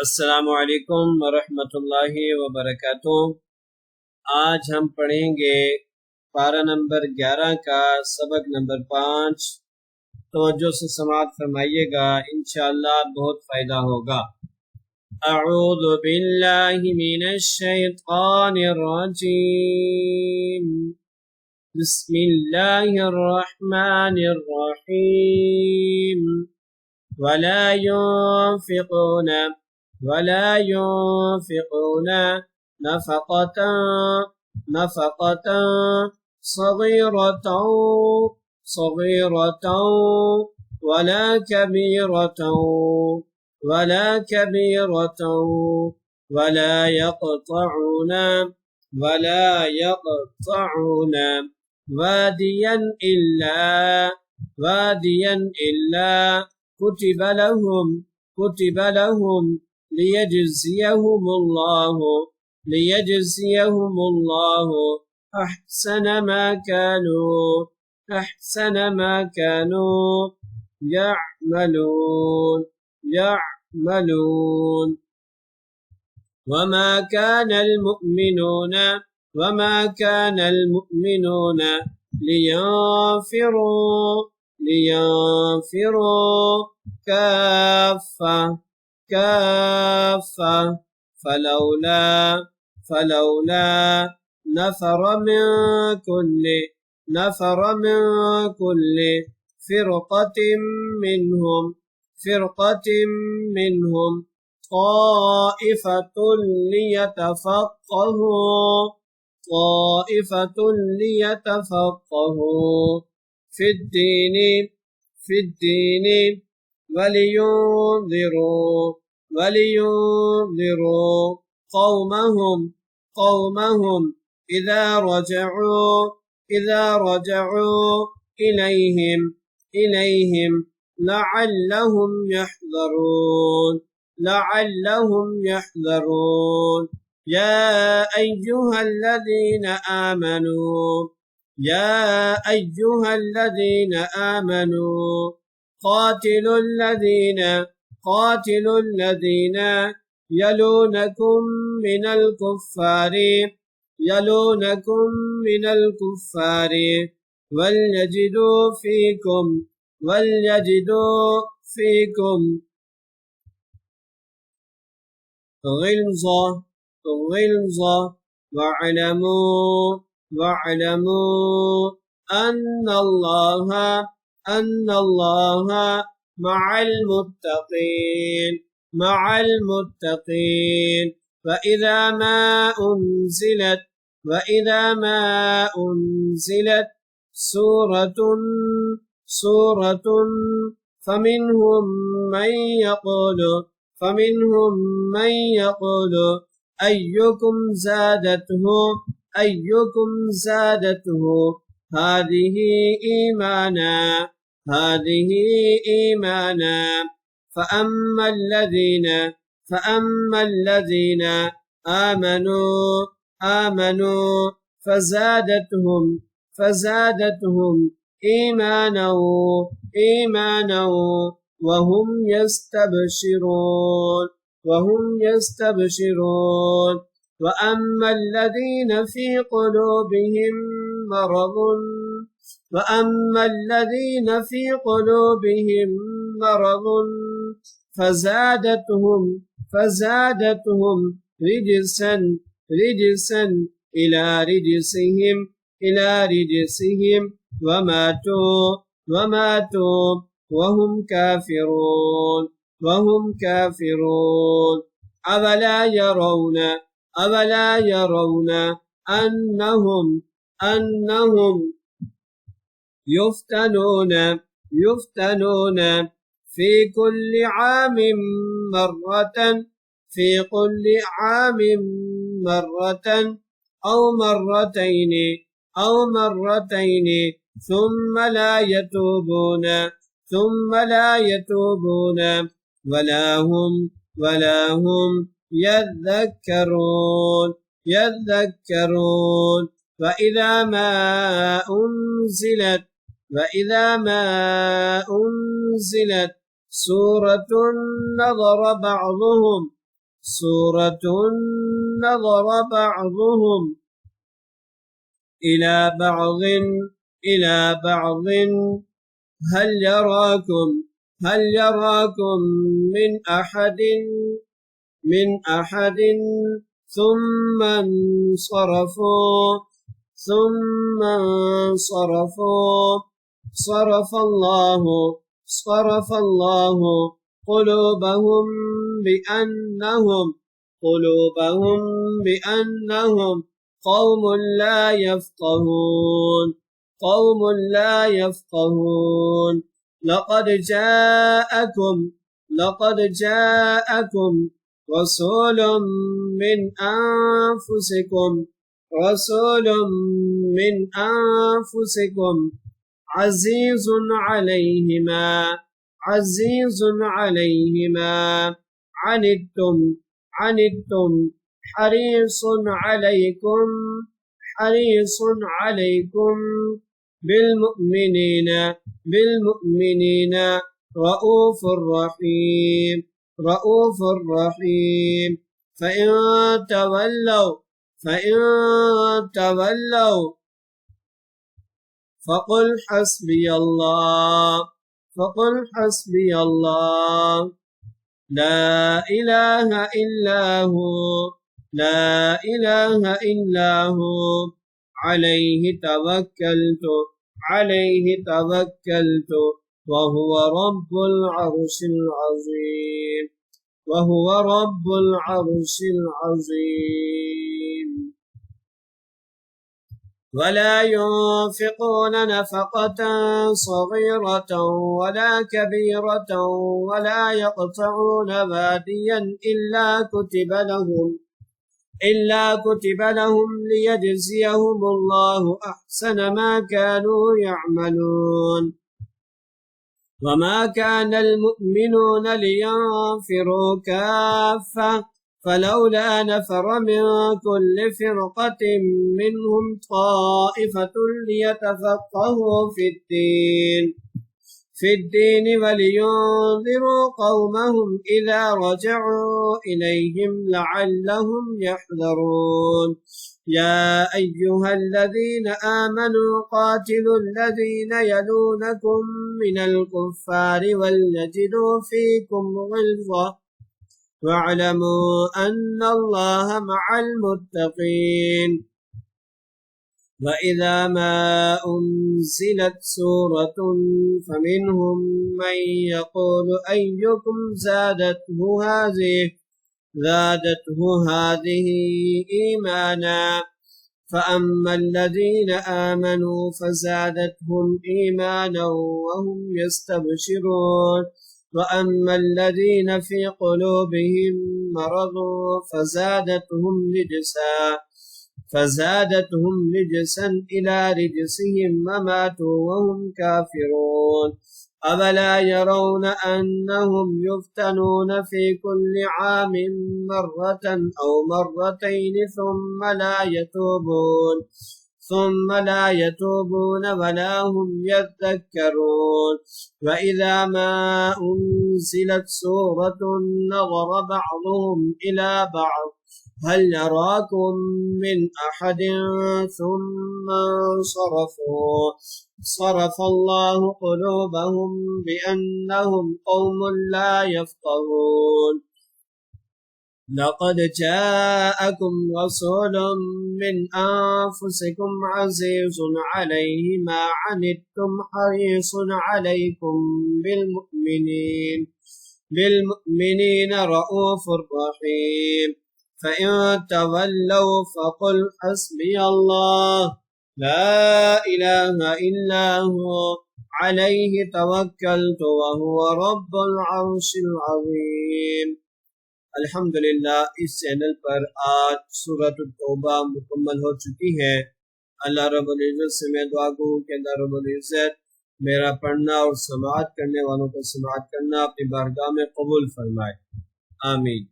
अस्सलामु अलैकुम वरहमतुल्लाहि वबरकातुह। आज हम पढ़ेंगे पारा नंबर 11 का सबक नंबर 5। तवज्जो से समाअत फरमाइएगा, इंशाअल्लाह बहुत फ़ायदा होगा। अऊज़ु बिल्लाहि मिनश शैतानिर रजीम। बिस्मिल्लाहिर रहमानिर रहीम। ولا ينفقون نفقة صغيرة ولا كبيرة ولا يقطعون واديا إلا كتب لهم ليجزيهم الله أحسن ما كانوا يعملون. وما كان المؤمنون لينفروا كافة فلولا نفر من كل فرقة منهم طائفة ليتفقهوا في الدين ولينذروا قومهم إذا رجعوا إليهم لعلهم يحذرون. يا أيها الذين آمنوا قاتلوا الذين يلونكم من الكفار وليجدوا فيكم غلظة واعلموا أن الله مع المتقين. وإذا ما أنزلت سورة فمنهم من يقول أيكم زادته هذه إيمانا فأما الذين آمنوا فزادتهم إيمانا وهم يستبشرون. وأما الذين في قلوبهم مرض فزادتهم رجسا إلى رجسهم وماتوا وهم كافرون. أولا يرون أنهم يفتنون في كل عام مرة أو مرتين ثم لا يتوبون ولا هم يذكرون. وإذا ما أنزلت سورة سورة نظر بعضهم إلى بعض هل يراكم من أحد ثم انصرفوا صرف الله قلوبهم بأنهم قوم لا يفقهون لقد جاءكم رسول من أنفسكم عزيز عليه ما عنتم حريص عليكم بالمؤمنين رؤوف رحيم فإن تولوا فقل حسبي الله لا إله إلا هو عليه توكلت وهو رب العرش العظيم ولا ينفقون نفقة صغيرة ولا كبيرة ولا يقطعون واديا إلا كتب لهم ليجزيهم الله أحسن ما كانوا يعملون وما كان المؤمنون لينفروا كافة فلولا نفر من كل فرقة منهم طائفة ليتفقهوا في الدين ولينذروا قومهم إذا رجعوا إليهم لعلهم يحذرون يا أيها الذين آمنوا قاتلوا الذين يلونكم من الكفار وليجدوا فيكم غلظة واعلموا أن الله مع المتقين وإذا ما أنزلت سورة فمنهم من يقول أيكم زادته هذه إيمانا فأما الذين آمنوا فزادتهم إيمانا وهم يستبشرون وأما الذين في قلوبهم مرض فزادتهم رجسا إلى رجسهم وماتوا وهم كافرون أولا يرون أنهم يفتنون في كل عام مرة أو مرتين ثم لا يتوبون ولا هم يذكرون وإذا ما أنزلت سورة نظر بعضهم إلى بعض هل يراكم من أحد ثم صرف الله قلوبهم بأنهم قوم لا يفقهون لقد جاءكم رسول من أنفسكم عزيز عليه ما عنتم حريص عليكم بالمؤمنين رؤوف رحيم فإن تولوا فقل حسبي الله لا إله إلا هو عليه توكلت وهو رب العرش العظيم अल्हम्दुलिल्लाह इस चैनल पर आज सूरत तौबा मुकम्मल हो चुकी है। अल्लाह रब्बुल इज्जत से मैं दुआ गो कि अल्लाह रब्बुल इज्जत मेरा पढ़ना और समाअत करने वालों को समाअत करना अपनी बारगाह में कबूल फरमाए। आमीन।